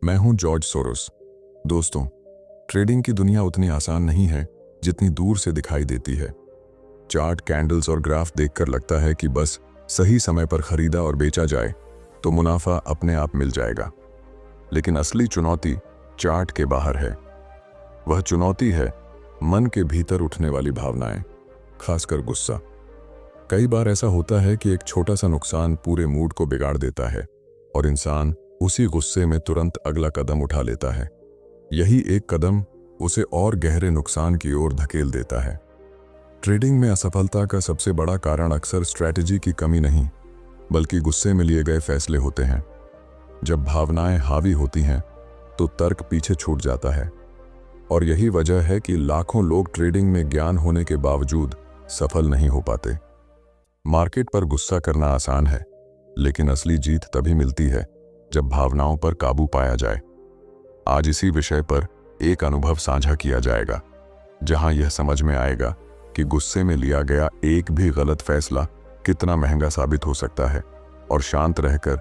मैं हूं George Soros. दोस्तों, ट्रेडिंग की दुनिया उतनी आसान नहीं है जितनी दूर से दिखाई देती है। चार्ट, कैंडल्स और ग्राफ देखकर लगता है कि बस सही समय पर खरीदा और बेचा जाए तो मुनाफा अपने आप मिल जाएगा। लेकिन असली चुनौती चार्ट के बाहर है। वह चुनौती है मन के भीतर उठने वाली भावनाएं, खासकर गुस्सा। कई बार ऐसा होता है कि एक छोटा सा नुकसान पूरे मूड को बिगाड़ देता है और इंसान उसी गुस्से में तुरंत अगला कदम उठा लेता है। यही एक कदम उसे और गहरे नुकसान की ओर धकेल देता है। ट्रेडिंग में असफलता का सबसे बड़ा कारण अक्सर स्ट्रैटेजी की कमी नहीं, बल्कि गुस्से में लिए गए फैसले होते हैं। जब भावनाएं हावी होती हैं तो तर्क पीछे छूट जाता है, और यही वजह है कि लाखों लोग ट्रेडिंग में ज्ञान होने के बावजूद सफल नहीं हो पाते। मार्केट पर गुस्सा करना आसान है, लेकिन असली जीत तभी मिलती है जब भावनाओं पर काबू पाया जाए। आज इसी विषय पर एक अनुभव साझा किया जाएगा, जहां यह समझ में आएगा कि गुस्से में लिया गया एक भी गलत फैसला कितना महंगा साबित हो सकता है और शांत रहकर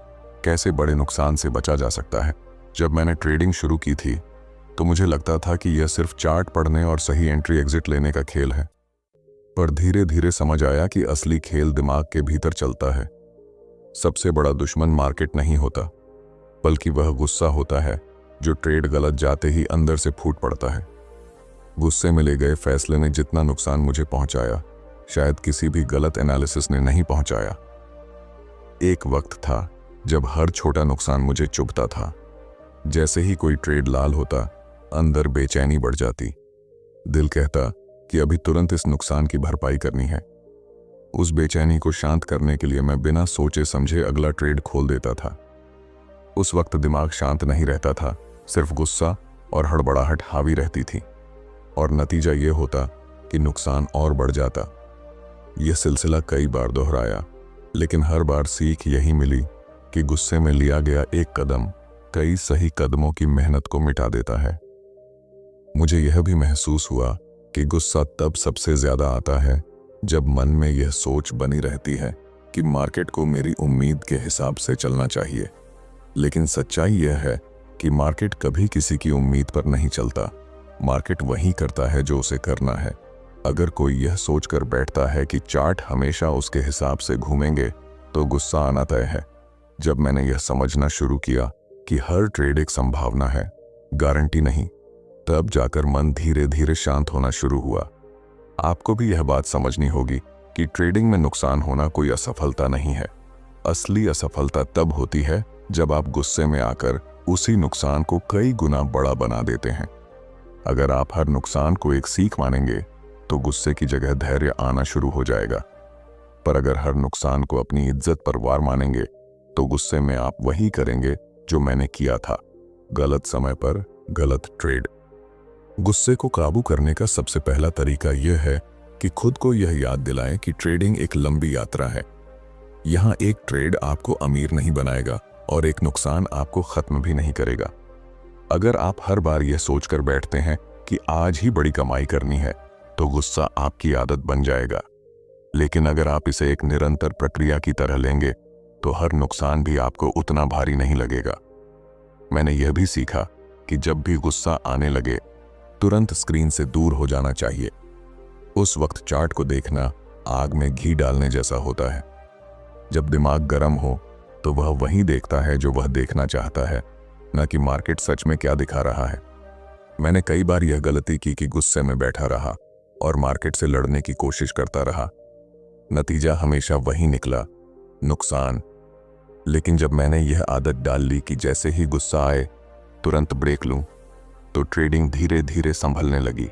कैसे बड़े नुकसान से बचा जा सकता है। जब मैंने ट्रेडिंग शुरू की थी तो मुझे लगता था कि यह सिर्फ चार्ट पढ़ने और सही एंट्री एग्जिट लेने का खेल है, पर धीरे धीरे समझ आया कि असली खेल दिमाग के भीतर चलता है। सबसे बड़ा दुश्मन मार्केट नहीं होता, बल्कि वह गुस्सा होता है जो ट्रेड गलत जाते ही अंदर से फूट पड़ता है। गुस्से में ले गए फैसले ने जितना नुकसान मुझे पहुंचाया, शायद किसी भी गलत एनालिसिस ने नहीं पहुंचाया। एक वक्त था जब हर छोटा नुकसान मुझे चुभता था। जैसे ही कोई ट्रेड लाल होता, अंदर बेचैनी बढ़ जाती। दिल कहता कि अभी तुरंत इस नुकसान की भरपाई करनी है। उस बेचैनी को शांत करने के लिए मैं बिना सोचे समझे अगला ट्रेड खोल देता था। उस वक्त दिमाग शांत नहीं रहता था, सिर्फ गुस्सा और हड़बड़ाहट हावी रहती थी, और नतीजा ये होता कि नुकसान और बढ़ जाता। यह सिलसिला कई बार दोहराया, लेकिन हर बार सीख यही मिली कि गुस्से में लिया गया एक कदम कई सही कदमों की मेहनत को मिटा देता है। मुझे यह भी महसूस हुआ कि गुस्सा तब सबसे ज्यादा आता है जब मन में यह सोच बनी रहती है कि मार्केट को मेरी उम्मीद के हिसाब से चलना चाहिए। लेकिन सच्चाई यह है कि मार्केट कभी किसी की उम्मीद पर नहीं चलता। मार्केट वही करता है जो उसे करना है। अगर कोई यह सोचकर बैठता है कि चार्ट हमेशा उसके हिसाब से घूमेंगे, तो गुस्सा आना तय है। जब मैंने यह समझना शुरू किया कि हर ट्रेड एक संभावना है, गारंटी नहीं, तब जाकर मन धीरे धीरे शांत होना शुरू हुआ। आपको भी यह बात समझनी होगी कि ट्रेडिंग में नुकसान होना कोई असफलता नहीं है। असली असफलता तब होती है जब आप गुस्से में आकर उसी नुकसान को कई गुना बड़ा बना देते हैं। अगर आप हर नुकसान को एक सीख मानेंगे तो गुस्से की जगह धैर्य आना शुरू हो जाएगा। पर अगर हर नुकसान को अपनी इज्जत पर वार मानेंगे तो गुस्से में आप वही करेंगे जो मैंने किया था, गलत समय पर गलत ट्रेड। गुस्से को काबू करने का सबसे पहला तरीका यह है कि खुद को यह याद दिलाएं कि ट्रेडिंग एक लंबी यात्रा है। यहां एक ट्रेड आपको अमीर नहीं बनाएगा और एक नुकसान आपको खत्म भी नहीं करेगा। अगर आप हर बार यह सोचकर बैठते हैं कि आज ही बड़ी कमाई करनी है, तो गुस्सा आपकी आदत बन जाएगा। लेकिन अगर आप इसे एक निरंतर प्रक्रिया की तरह लेंगे, तो हर नुकसान भी आपको उतना भारी नहीं लगेगा। मैंने यह भी सीखा कि जब भी गुस्सा आने लगे, तुरंत स्क्रीन से दूर हो जाना चाहिए। उस वक्त चार्ट को देखना आग में घी डालने जैसा होता है। जब दिमाग गर्म हो तो वह वही देखता है जो वह देखना चाहता है, न कि मार्केट सच में क्या दिखा रहा है। मैंने कई बार यह गलती की कि गुस्से में बैठा रहा और मार्केट से लड़ने की कोशिश करता रहा। नतीजा हमेशा वही निकला, नुकसान। लेकिन जब मैंने यह आदत डाल ली कि जैसे ही गुस्सा आए तुरंत ब्रेक लूं, तो ट्रेडिंग धीरे धीरे संभलने लगी।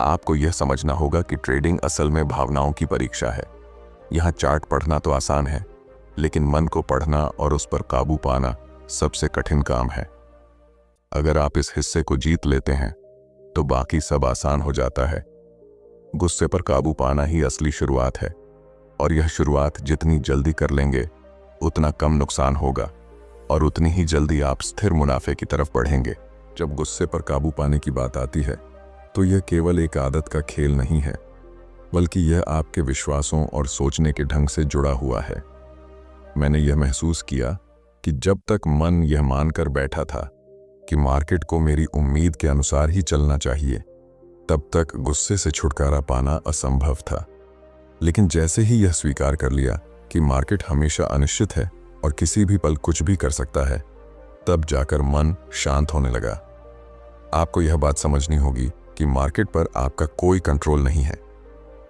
आपको यह समझना होगा कि ट्रेडिंग असल में भावनाओं की परीक्षा है। यहाँ चार्ट पढ़ना तो आसान है, लेकिन मन को पढ़ना और उस पर काबू पाना सबसे कठिन काम है। अगर आप इस हिस्से को जीत लेते हैं तो बाकी सब आसान हो जाता है। गुस्से पर काबू पाना ही असली शुरुआत है, और यह शुरुआत जितनी जल्दी कर लेंगे उतना कम नुकसान होगा और उतनी ही जल्दी आप स्थिर मुनाफे की तरफ बढ़ेंगे। जब गुस्से पर काबू पाने की बात आती है तो यह केवल एक आदत का खेल नहीं है, बल्कि यह आपके विश्वासों और सोचने के ढंग से जुड़ा हुआ है। मैंने यह महसूस किया कि जब तक मन यह मानकर बैठा था कि मार्केट को मेरी उम्मीद के अनुसार ही चलना चाहिए, तब तक गुस्से से छुटकारा पाना असंभव था। लेकिन जैसे ही यह स्वीकार कर लिया कि मार्केट हमेशा अनिश्चित है और किसी भी पल कुछ भी कर सकता है, तब जाकर मन शांत होने लगा। आपको यह बात समझनी होगी कि मार्केट पर आपका कोई कंट्रोल नहीं है।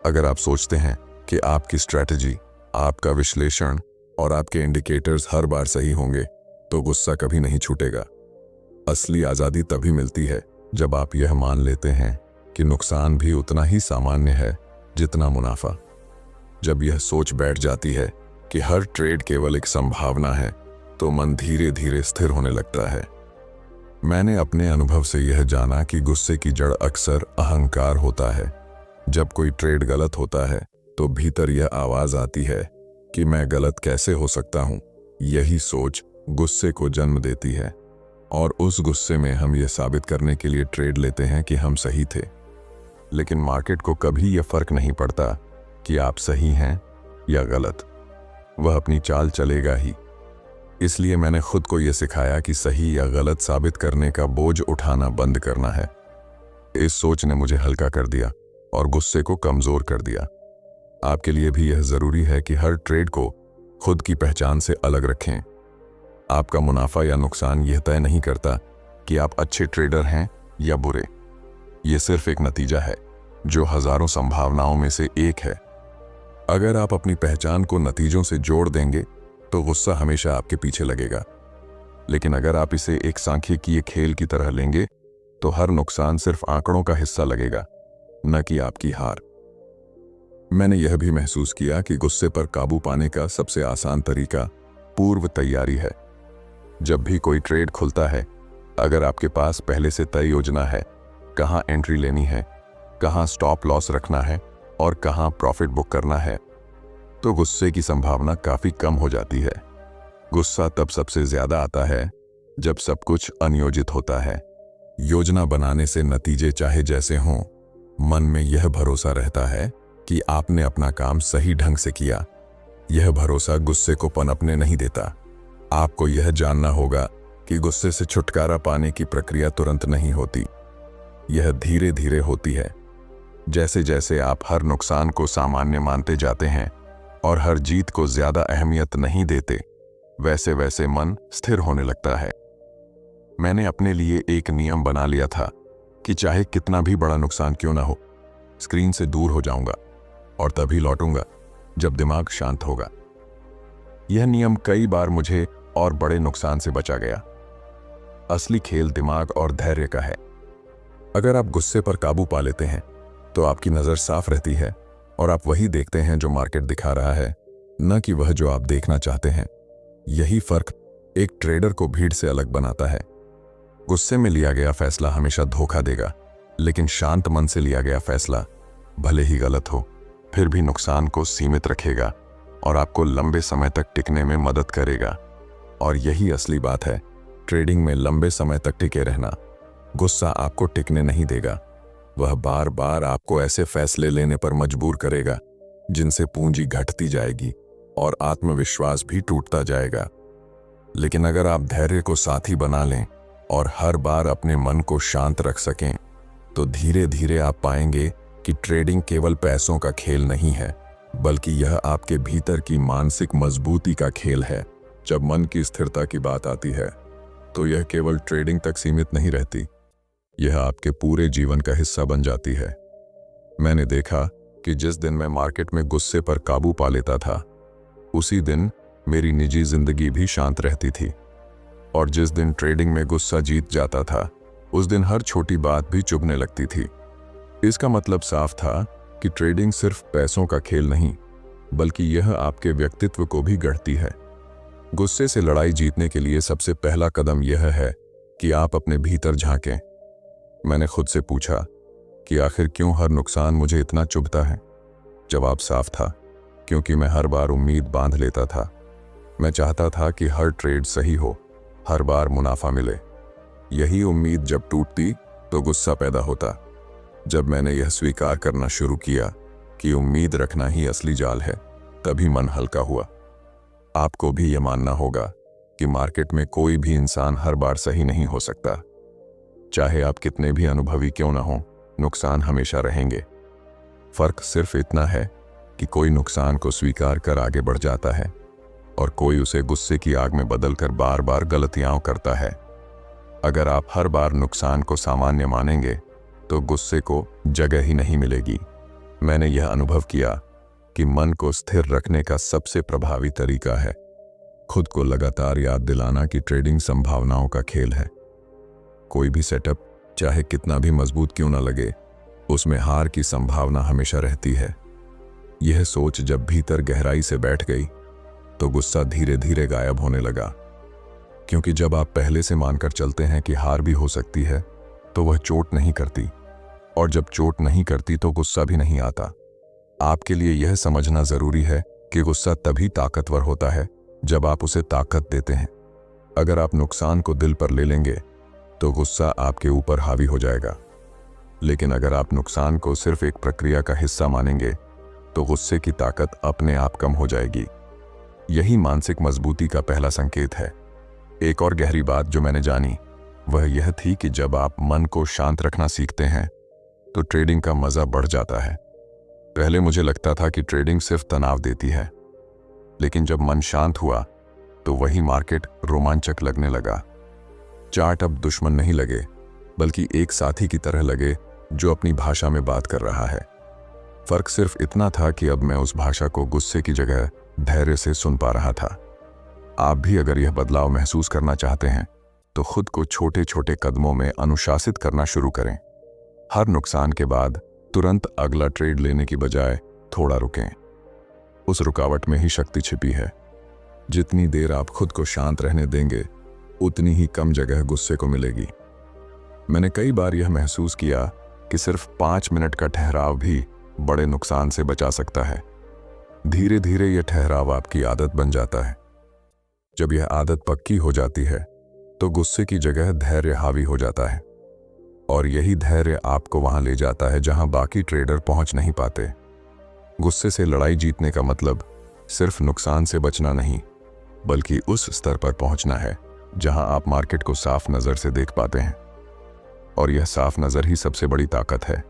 अगर आप सोचते हैं कि आपकी स्ट्रैटेजी, आपका विश्लेषण और आपके इंडिकेटर्स हर बार सही होंगे, तो गुस्सा कभी नहीं छूटेगा। असली आज़ादी तभी मिलती है जब आप यह मान लेते हैं कि नुकसान भी उतना ही सामान्य है जितना मुनाफा। जब यह सोच बैठ जाती है कि हर ट्रेड केवल एक संभावना है, तो मन धीरे धीरे स्थिर होने लगता है। मैंने अपने अनुभव से यह जाना कि गुस्से की जड़ अक्सर अहंकार होता है। जब कोई ट्रेड गलत होता है तो भीतर यह आवाज आती है कि मैं गलत कैसे हो सकता हूं। यही सोच गुस्से को जन्म देती है और उस गुस्से में हम यह साबित करने के लिए ट्रेड लेते हैं कि हम सही थे। लेकिन मार्केट को कभी यह फर्क नहीं पड़ता कि आप सही हैं या गलत, वह अपनी चाल चलेगा ही। इसलिए मैंने खुद को यह सिखाया कि सही या गलत साबित करने का बोझ उठाना बंद करना है। इस सोच ने मुझे हल्का कर दिया और गुस्से को कमजोर कर दिया। आपके लिए भी यह जरूरी है कि हर ट्रेड को खुद की पहचान से अलग रखें। आपका मुनाफा या नुकसान यह तय नहीं करता कि आप अच्छे ट्रेडर हैं या बुरे। यह सिर्फ एक नतीजा है जो हजारों संभावनाओं में से एक है। अगर आप अपनी पहचान को नतीजों से जोड़ देंगे तो गुस्सा हमेशा आपके पीछे लगेगा। लेकिन अगर आप इसे एक सांख्यिकीय खेल की तरह लेंगे तो हर नुकसान सिर्फ आंकड़ों का हिस्सा लगेगा, न कि आपकी हार। मैंने यह भी महसूस किया कि गुस्से पर काबू पाने का सबसे आसान तरीका पूर्व तैयारी है। जब भी कोई ट्रेड खुलता है, अगर आपके पास पहले से तय योजना है, कहां एंट्री लेनी है, कहां स्टॉप लॉस रखना है और कहां प्रॉफिट बुक करना है, तो गुस्से की संभावना काफी कम हो जाती है। गुस्सा तब सबसे ज्यादा आता है जब सब कुछ अनियोजित होता है। योजना बनाने से नतीजे चाहे जैसे हों, मन में यह भरोसा रहता है कि आपने अपना काम सही ढंग से किया। यह भरोसा गुस्से को पनपने नहीं देता। आपको यह जानना होगा कि गुस्से से छुटकारा पाने की प्रक्रिया तुरंत नहीं होती, यह धीरे धीरे होती है। जैसे जैसे आप हर नुकसान को सामान्य मानते जाते हैं और हर जीत को ज्यादा अहमियत नहीं देते, वैसे वैसे मन स्थिर होने लगता है। मैंने अपने लिए एक नियम बना लिया था कि चाहे कितना भी बड़ा नुकसान क्यों ना हो, स्क्रीन से दूर हो जाऊंगा और तभी लौटूंगा जब दिमाग शांत होगा। यह नियम कई बार मुझे और बड़े नुकसान से बचा गया। असली खेल दिमाग और धैर्य का है। अगर आप गुस्से पर काबू पा लेते हैं तो आपकी नजर साफ रहती है और आप वही देखते हैं जो मार्केट दिखा रहा है, न कि वह जो आप देखना चाहते हैं। यही फर्क एक ट्रेडर को भीड़ से अलग बनाता है। गुस्से में लिया गया फैसला हमेशा धोखा देगा, लेकिन शांत मन से लिया गया फैसला भले ही गलत हो, फिर भी नुकसान को सीमित रखेगा और आपको लंबे समय तक टिकने में मदद करेगा। और यही असली बात है, ट्रेडिंग में लंबे समय तक टिके रहना। गुस्सा आपको टिकने नहीं देगा, वह बार बार आपको ऐसे फैसले लेने पर मजबूर करेगा जिनसे पूंजी घटती जाएगी और आत्मविश्वास भी टूटता जाएगा। लेकिन अगर आप धैर्य को साथी बना लें और हर बार अपने मन को शांत रख सकें, तो धीरे धीरे आप पाएंगे कि ट्रेडिंग केवल पैसों का खेल नहीं है, बल्कि यह आपके भीतर की मानसिक मजबूती का खेल है। जब मन की स्थिरता की बात आती है, तो यह केवल ट्रेडिंग तक सीमित नहीं रहती, यह आपके पूरे जीवन का हिस्सा बन जाती है। मैंने देखा कि जिस दिन मैं मार्केट में गुस्से पर काबू पा लेता था, उसी दिन मेरी निजी जिंदगी भी शांत रहती थी। और जिस दिन ट्रेडिंग में गुस्सा जीत जाता था, उस दिन हर छोटी बात भी चुभने लगती थी। इसका मतलब साफ था कि ट्रेडिंग सिर्फ पैसों का खेल नहीं, बल्कि यह आपके व्यक्तित्व को भी गढ़ती है। गुस्से से लड़ाई जीतने के लिए सबसे पहला कदम यह है कि आप अपने भीतर झांकें। मैंने खुद से पूछा कि आखिर क्यों हर नुकसान मुझे इतना चुभता है। जवाब साफ था, क्योंकि मैं हर बार उम्मीद बांध लेता था। मैं चाहता था कि हर ट्रेड सही हो, हर बार मुनाफा मिले। यही उम्मीद जब टूटती तो गुस्सा पैदा होता। जब मैंने यह स्वीकार करना शुरू किया कि उम्मीद रखना ही असली जाल है, तभी मन हल्का हुआ। आपको भी यह मानना होगा कि मार्केट में कोई भी इंसान हर बार सही नहीं हो सकता। चाहे आप कितने भी अनुभवी क्यों ना हो, नुकसान हमेशा रहेंगे। फर्क सिर्फ इतना है कि कोई नुकसान को स्वीकार कर आगे बढ़ जाता है और कोई उसे गुस्से की आग में बदलकर बार बार गलतियां करता है। अगर आप हर बार नुकसान को सामान्य मानेंगे तो गुस्से को जगह ही नहीं मिलेगी। मैंने यह अनुभव किया कि मन को स्थिर रखने का सबसे प्रभावी तरीका है खुद को लगातार याद दिलाना कि ट्रेडिंग संभावनाओं का खेल है। कोई भी सेटअप चाहे कितना भी मजबूत क्यों ना लगे, उसमें हार की संभावना हमेशा रहती है। यह सोच जब भीतर गहराई से बैठ गई तो गुस्सा धीरे धीरे गायब होने लगा, क्योंकि जब आप पहले से मानकर चलते हैं कि हार भी हो सकती है तो वह चोट नहीं करती, और जब चोट नहीं करती तो गुस्सा भी नहीं आता। आपके लिए यह समझना जरूरी है कि गुस्सा तभी ताकतवर होता है जब आप उसे ताकत देते हैं। अगर आप नुकसान को दिल पर ले लेंगे तो गुस्सा आपके ऊपर हावी हो जाएगा, लेकिन अगर आप नुकसान को सिर्फ एक प्रक्रिया का हिस्सा मानेंगे तो गुस्से की ताकत अपने आप कम हो जाएगी। यही मानसिक मजबूती का पहला संकेत है। एक और गहरी बात जो मैंने जानी वह यह थी कि जब आप मन को शांत रखना सीखते हैं तो ट्रेडिंग का मजा बढ़ जाता है। पहले मुझे लगता था कि ट्रेडिंग सिर्फ तनाव देती है, लेकिन जब मन शांत हुआ तो वही मार्केट रोमांचक लगने लगा। चार्ट अब दुश्मन नहीं लगे, बल्कि एक साथी की तरह लगे जो अपनी भाषा में बात कर रहा है। फर्क सिर्फ इतना था कि अब मैं उस भाषा को गुस्से की जगह धैर्य से सुन पा रहा था। आप भी अगर यह बदलाव महसूस करना चाहते हैं तो खुद को छोटे छोटे कदमों में अनुशासित करना शुरू करें। हर नुकसान के बाद तुरंत अगला ट्रेड लेने की बजाय थोड़ा रुकें। उस रुकावट में ही शक्ति छिपी है। जितनी देर आप खुद को शांत रहने देंगे, उतनी ही कम जगह गुस्से को मिलेगी। मैंने कई बार यह महसूस किया कि सिर्फ 5 मिनट का ठहराव भी बड़े नुकसान से बचा सकता है। धीरे धीरे यह ठहराव आपकी आदत बन जाता है। जब यह आदत पक्की हो जाती है तो गुस्से की जगह धैर्य हावी हो जाता है, और यही धैर्य आपको वहां ले जाता है जहां बाकी ट्रेडर पहुंच नहीं पाते। गुस्से से लड़ाई जीतने का मतलब सिर्फ नुकसान से बचना नहीं, बल्कि उस स्तर पर पहुंचना है जहां आप मार्केट को साफ नजर से देख पाते हैं, और यह साफ नजर ही सबसे बड़ी ताकत है।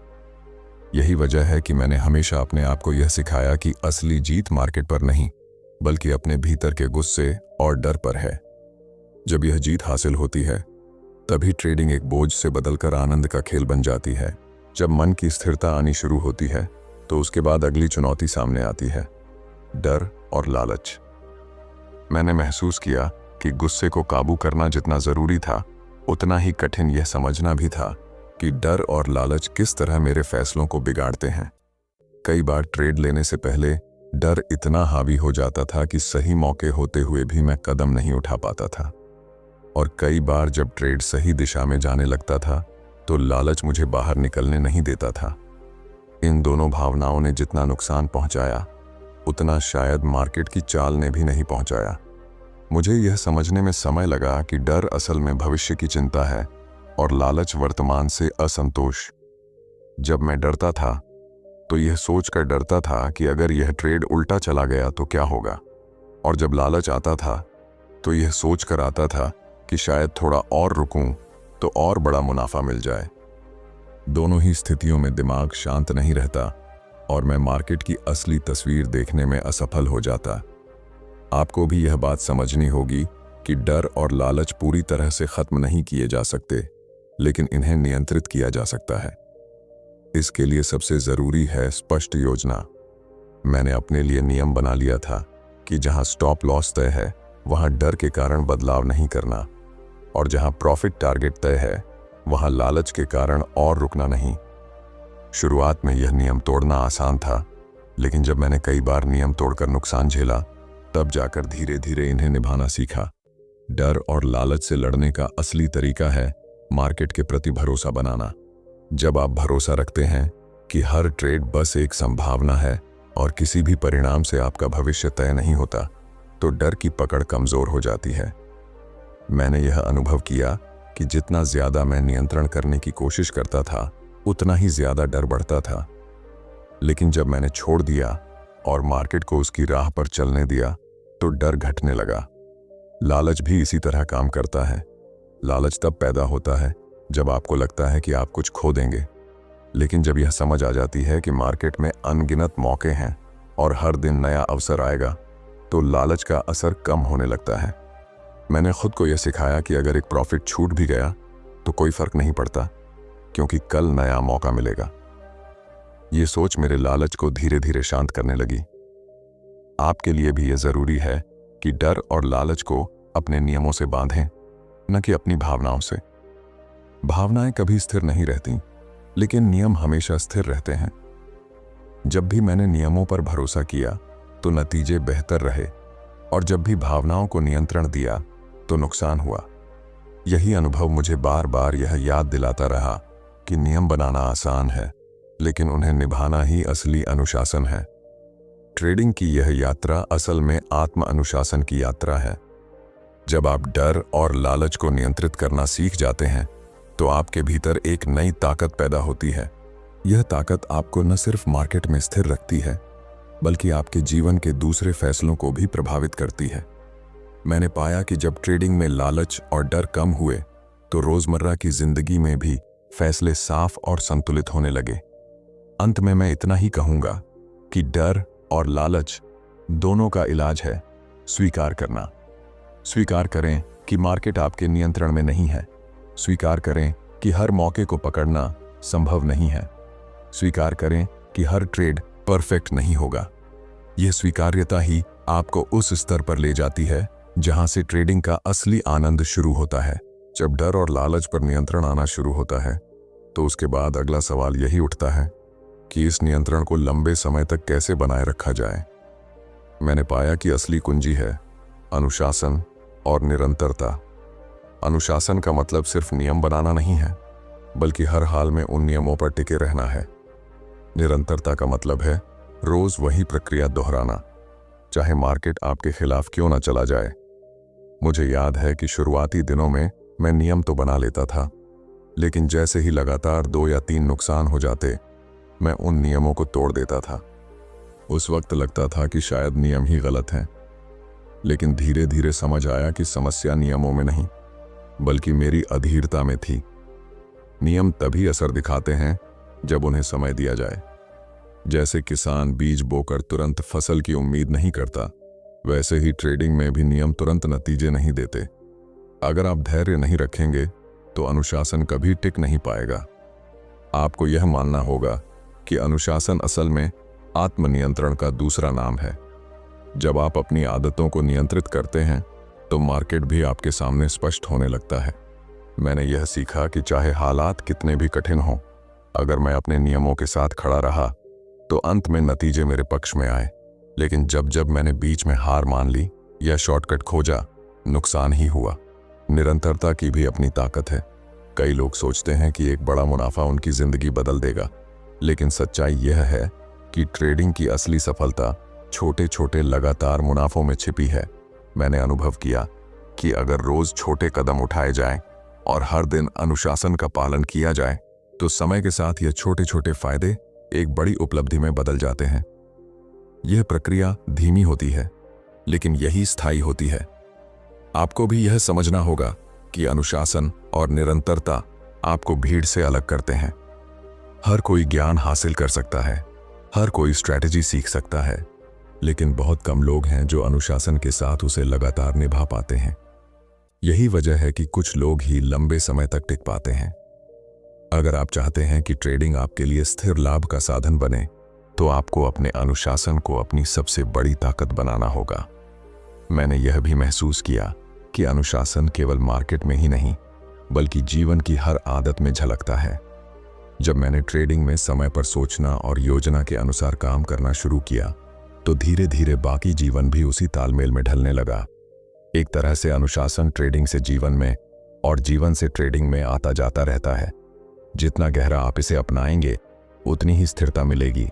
यही वजह है कि मैंने हमेशा अपने आप को यह सिखाया कि असली जीत मार्केट पर नहीं, बल्कि अपने भीतर के गुस्से और डर पर है। जब यह जीत हासिल होती है तभी ट्रेडिंग एक बोझ से बदलकर आनंद का खेल बन जाती है। जब मन की स्थिरता आनी शुरू होती है तो उसके बाद अगली चुनौती सामने आती है, डर और लालच। मैंने महसूस किया कि गुस्से को काबू करना जितना जरूरी था, उतना ही कठिन यह समझना भी था कि डर और लालच किस तरह मेरे फैसलों को बिगाड़ते हैं। कई बार ट्रेड लेने से पहले डर इतना हावी हो जाता था कि सही मौके होते हुए भी मैं कदम नहीं उठा पाता था, और कई बार जब ट्रेड सही दिशा में जाने लगता था तो लालच मुझे बाहर निकलने नहीं देता था। इन दोनों भावनाओं ने जितना नुकसान पहुंचाया, उतना शायद मार्केट की चाल ने भी नहीं पहुंचाया। मुझे यह समझने में समय लगा कि डर असल में भविष्य की चिंता है और लालच वर्तमान से असंतोष। जब मैं डरता था तो यह सोचकर डरता था कि अगर यह ट्रेड उल्टा चला गया तो क्या होगा, और जब लालच आता था तो यह सोचकर आता था कि शायद थोड़ा और रुकूं तो और बड़ा मुनाफा मिल जाए। दोनों ही स्थितियों में दिमाग शांत नहीं रहता और मैं मार्केट की असली तस्वीर देखने में असफल हो जाता। आपको भी यह बात समझनी होगी कि डर और लालच पूरी तरह से खत्म नहीं किए जा सकते, लेकिन इन्हें नियंत्रित किया जा सकता है। इसके लिए सबसे जरूरी है स्पष्ट योजना। मैंने अपने लिए नियम बना लिया था कि जहां स्टॉप लॉस तय है वहां डर के कारण बदलाव नहीं करना, और जहां प्रॉफिट टारगेट तय है वहां लालच के कारण और रुकना नहीं। शुरुआत में यह नियम तोड़ना आसान था, लेकिन जब मैंने कई बार नियम तोड़कर नुकसान झेला, तब जाकर धीरे धीरे इन्हें निभाना सीखा। डर और लालच से लड़ने का असली तरीका है मार्केट के प्रति भरोसा बनाना। जब आप भरोसा रखते हैं कि हर ट्रेड बस एक संभावना है और किसी भी परिणाम से आपका भविष्य तय नहीं होता, तो डर की पकड़ कमजोर हो जाती है। मैंने यह अनुभव किया कि जितना ज्यादा मैं नियंत्रण करने की कोशिश करता था, उतना ही ज्यादा डर बढ़ता था। लेकिन जब मैंने छोड़ दिया और मार्केट को उसकी राह पर चलने दिया, तो डर घटने लगा। लालच भी इसी तरह काम करता है। लालच तब पैदा होता है जब आपको लगता है कि आप कुछ खो देंगे, लेकिन जब यह समझ आ जाती है कि मार्केट में अनगिनत मौके हैं और हर दिन नया अवसर आएगा, तो लालच का असर कम होने लगता है। मैंने खुद को यह सिखाया कि अगर एक प्रॉफिट छूट भी गया तो कोई फर्क नहीं पड़ता, क्योंकि कल नया मौका मिलेगा। ये सोच मेरे लालच को धीरे धीरे शांत करने लगी। आपके लिए भी यह जरूरी है कि डर और लालच को अपने नियमों से बांधें, न कि अपनी भावनाओं से। भावनाएं कभी स्थिर नहीं रहती, लेकिन नियम हमेशा स्थिर रहते हैं। जब भी मैंने नियमों पर भरोसा किया तो नतीजे बेहतर रहे, और जब भी भावनाओं को नियंत्रण दिया तो नुकसान हुआ। यही अनुभव मुझे बार बार यह याद दिलाता रहा कि नियम बनाना आसान है, लेकिन उन्हें निभाना ही असली अनुशासन है। ट्रेडिंग की यह यात्रा असल में आत्म अनुशासन की यात्रा है। जब आप डर और लालच को नियंत्रित करना सीख जाते हैं तो आपके भीतर एक नई ताकत पैदा होती है। यह ताकत आपको न सिर्फ मार्केट में स्थिर रखती है, बल्कि आपके जीवन के दूसरे फैसलों को भी प्रभावित करती है। मैंने पाया कि जब ट्रेडिंग में लालच और डर कम हुए तो रोजमर्रा की जिंदगी में भी फैसले साफ और संतुलित होने लगे। अंत में मैं इतना ही कहूंगा कि डर और लालच दोनों का इलाज है स्वीकार करना। स्वीकार करें कि मार्केट आपके नियंत्रण में नहीं है। स्वीकार करें कि हर मौके को पकड़ना संभव नहीं है। स्वीकार करें कि हर ट्रेड परफेक्ट नहीं होगा। यह स्वीकार्यता ही आपको उस स्तर पर ले जाती है जहां से ट्रेडिंग का असली आनंद शुरू होता है। जब डर और लालच पर नियंत्रण आना शुरू होता है तो उसके बाद अगला सवाल यही उठता है कि इस नियंत्रण को लंबे समय तक कैसे बनाए रखा जाए। मैंने पाया कि असली कुंजी है अनुशासन और निरंतरता। अनुशासन का मतलब सिर्फ नियम बनाना नहीं है, बल्कि हर हाल में उन नियमों पर टिके रहना है। निरंतरता का मतलब है रोज वही प्रक्रिया दोहराना, चाहे मार्केट आपके खिलाफ क्यों ना चला जाए। मुझे याद है कि शुरुआती दिनों में मैं नियम तो बना लेता था, लेकिन जैसे ही लगातार 2 या 3 नुकसान हो जाते, मैं उन नियमों को तोड़ देता था। उस वक्त लगता था कि शायद नियम ही गलत हैं, लेकिन धीरे धीरे समझ आया कि समस्या नियमों में नहीं, बल्कि मेरी अधीरता में थी। नियम तभी असर दिखाते हैं जब उन्हें समय दिया जाए। जैसे किसान बीज बोकर तुरंत फसल की उम्मीद नहीं करता, वैसे ही ट्रेडिंग में भी नियम तुरंत नतीजे नहीं देते। अगर आप धैर्य नहीं रखेंगे तो अनुशासन कभी टिक नहीं पाएगा। आपको यह मानना होगा कि अनुशासन असल में आत्मनियंत्रण का दूसरा नाम है। जब आप अपनी आदतों को नियंत्रित करते हैं तो मार्केट भी आपके सामने स्पष्ट होने लगता है। मैंने यह सीखा कि चाहे हालात कितने भी कठिन हों, अगर मैं अपने नियमों के साथ खड़ा रहा तो अंत में नतीजे मेरे पक्ष में आए। लेकिन जब जब मैंने बीच में हार मान ली या शॉर्टकट खोजा, नुकसान ही हुआ। निरंतरता की भी अपनी ताकत है। कई लोग सोचते हैं कि एक बड़ा मुनाफा उनकी जिंदगी बदल देगा, लेकिन सच्चाई यह है कि ट्रेडिंग की असली सफलता छोटे छोटे लगातार मुनाफों में छिपी है। मैंने अनुभव किया कि अगर रोज छोटे कदम उठाए जाएं और हर दिन अनुशासन का पालन किया जाए तो समय के साथ ये छोटे छोटे फायदे एक बड़ी उपलब्धि में बदल जाते हैं। यह प्रक्रिया धीमी होती है, लेकिन यही स्थायी होती है। आपको भी यह समझना होगा कि अनुशासन और निरंतरता आपको भीड़ से अलग करते हैं। हर कोई ज्ञान हासिल कर सकता है, हर कोई स्ट्रैटेजी सीख सकता है, लेकिन बहुत कम लोग हैं जो अनुशासन के साथ उसे लगातार निभा पाते हैं। यही वजह है कि कुछ लोग ही लंबे समय तक टिक पाते हैं। अगर आप चाहते हैं कि ट्रेडिंग आपके लिए स्थिर लाभ का साधन बने, तो आपको अपने अनुशासन को अपनी सबसे बड़ी ताकत बनाना होगा। मैंने यह भी महसूस किया कि अनुशासन केवल मार्केट में ही नहीं, बल्कि जीवन की हर आदत में झलकता है। जब मैंने ट्रेडिंग में समय पर सोचना और योजना के अनुसार काम करना शुरू किया, तो धीरे धीरे बाकी जीवन भी उसी तालमेल में ढलने लगा। एक तरह से अनुशासन ट्रेडिंग से जीवन में और जीवन से ट्रेडिंग में आता जाता रहता है। जितना गहरा आप इसे अपनाएंगे, उतनी ही स्थिरता मिलेगी।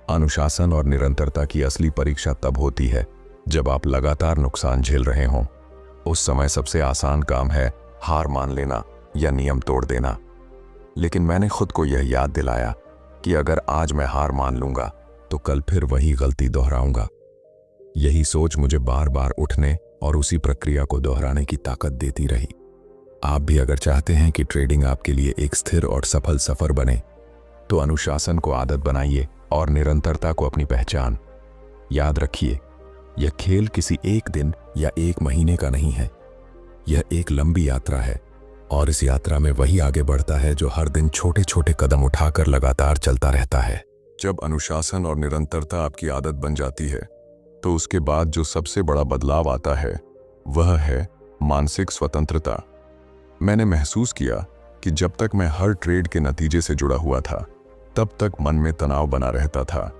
अनुशासन और निरंतरता की असली परीक्षा तब होती है जब आप लगातार नुकसान झेल रहे हों। उस समय सबसे आसान काम है हार मान लेना या नियम तोड़ देना। लेकिन मैंने खुद को यह याद दिलाया कि अगर आज मैं हार मान लूंगा तो कल फिर वही गलती दोहराऊंगा। यही सोच मुझे बार बार उठने और उसी प्रक्रिया को दोहराने की ताकत देती रही। आप भी अगर चाहते हैं कि ट्रेडिंग आपके लिए एक स्थिर और सफल सफर बने, तो अनुशासन को आदत बनाइए और निरंतरता को अपनी पहचान। याद रखिए, यह खेल किसी एक दिन या एक महीने का नहीं है। यह एक लंबी यात्रा है और इस यात्रा में वही आगे बढ़ता है जो हर दिन छोटे छोटे कदम उठाकर लगातार चलता रहता है। जब अनुशासन और निरंतरता आपकी आदत बन जाती है, तो उसके बाद जो सबसे बड़ा बदलाव आता है वह है मानसिक स्वतंत्रता। मैंने महसूस किया कि जब तक मैं हर ट्रेड के नतीजे से जुड़ा हुआ था, तब तक मन में तनाव बना रहता था।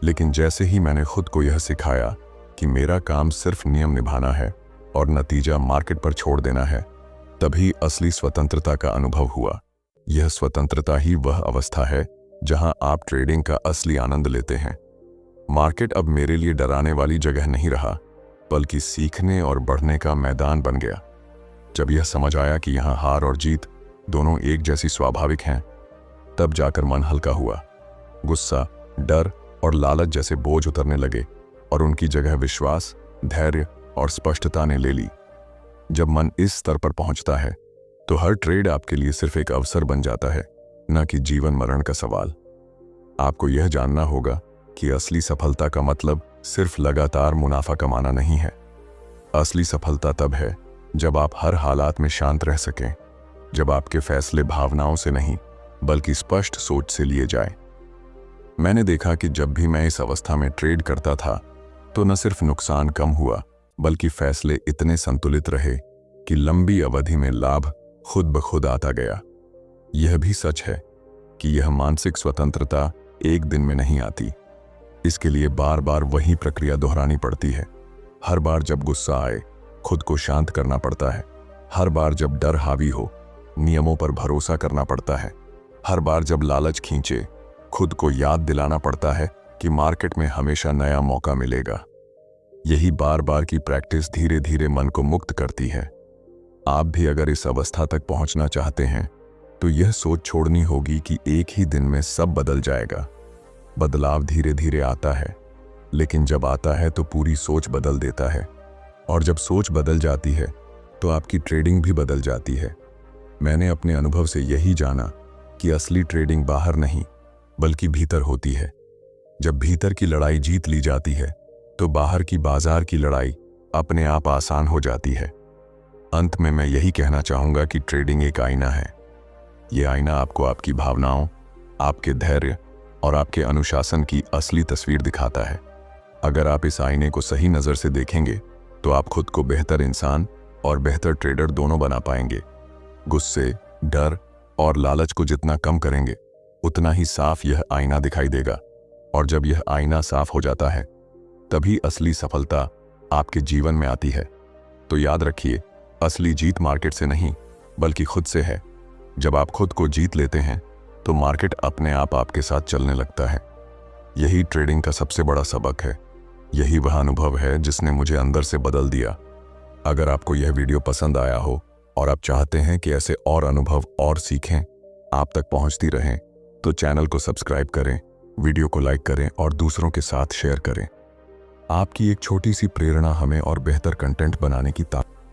लेकिन जैसे ही मैंने खुद को यह सिखाया कि मेरा काम सिर्फ नियम निभाना है और नतीजा मार्केट पर छोड़ देना है, तभी असली स्वतंत्रता का अनुभव हुआ। यह स्वतंत्रता ही वह अवस्था है जहां आप ट्रेडिंग का असली आनंद लेते हैं। मार्केट अब मेरे लिए डराने वाली जगह नहीं रहा, बल्कि सीखने और बढ़ने का मैदान बन गया। जब यह समझ आया कि यहाँ हार और जीत दोनों एक जैसी स्वाभाविक हैं, तब जाकर मन हल्का हुआ। गुस्सा, डर और लालच जैसे बोझ उतरने लगे और उनकी जगह विश्वास, धैर्य और स्पष्टता ने ले ली। जब मन इस स्तर पर पहुंचता है, तो हर ट्रेड आपके लिए सिर्फ एक अवसर बन जाता है, न कि जीवन मरण का सवाल। आपको यह जानना होगा कि असली सफलता का मतलब सिर्फ लगातार मुनाफा कमाना नहीं है। असली सफलता तब है जब आप हर हालात में शांत रह सकें, जब आपके फैसले भावनाओं से नहीं बल्कि स्पष्ट सोच से लिए जाएं। मैंने देखा कि जब भी मैं इस अवस्था में ट्रेड करता था, तो न सिर्फ नुकसान कम हुआ, बल्कि फैसले इतने संतुलित रहे कि लंबी अवधि में लाभ खुद ब खुद आता गया। यह भी सच है कि यह मानसिक स्वतंत्रता एक दिन में नहीं आती। इसके लिए बार बार वही प्रक्रिया दोहरानी पड़ती है। हर बार जब गुस्सा आए, खुद को शांत करना पड़ता है। हर बार जब डर हावी हो, नियमों पर भरोसा करना पड़ता है। हर बार जब लालच खींचे, खुद को याद दिलाना पड़ता है कि मार्केट में हमेशा नया मौका मिलेगा। यही बार बार की प्रैक्टिस धीरे धीरे मन को मुक्त करती है। आप भी अगर इस अवस्था तक पहुंचना चाहते हैं, तो यह सोच छोड़नी होगी कि एक ही दिन में सब बदल जाएगा। बदलाव धीरे धीरे आता है, लेकिन जब आता है तो पूरी सोच बदल देता है। और जब सोच बदल जाती है, तो आपकी ट्रेडिंग भी बदल जाती है। मैंने अपने अनुभव से यही जाना कि असली ट्रेडिंग बाहर नहीं, बल्कि भीतर होती है। जब भीतर की लड़ाई जीत ली जाती है, तो बाहर की बाजार की लड़ाई अपने आप आसान हो जाती है। अंत में मैं यही कहना चाहूंगा कि ट्रेडिंग एक आईना है। ये आईना आपको आपकी भावनाओं, आपके धैर्य और आपके अनुशासन की असली तस्वीर दिखाता है। अगर आप इस आईने को सही नज़र से देखेंगे, तो आप खुद को बेहतर इंसान और बेहतर ट्रेडर दोनों बना पाएंगे। गुस्से, डर और लालच को जितना कम करेंगे, उतना ही साफ यह आईना दिखाई देगा। और जब यह आईना साफ हो जाता है, तभी असली सफलता आपके जीवन में आती है। तो याद रखिए, असली जीत मार्केट से नहीं, बल्कि खुद से है। जब आप खुद को जीत लेते हैं, तो मार्केट अपने आप आपके साथ चलने लगता है। यही ट्रेडिंग का सबसे बड़ा सबक है। यही वह अनुभव है जिसने मुझे अंदर से बदल दिया। अगर आपको यह वीडियो पसंद आया हो और आप चाहते हैं कि ऐसे और अनुभव और सीखें आप तक पहुंचती रहें, तो चैनल को सब्सक्राइब करें, वीडियो को लाइक करें और दूसरों के साथ शेयर करें। आपकी एक छोटी सी प्रेरणा हमें और बेहतर कंटेंट बनाने की ताकत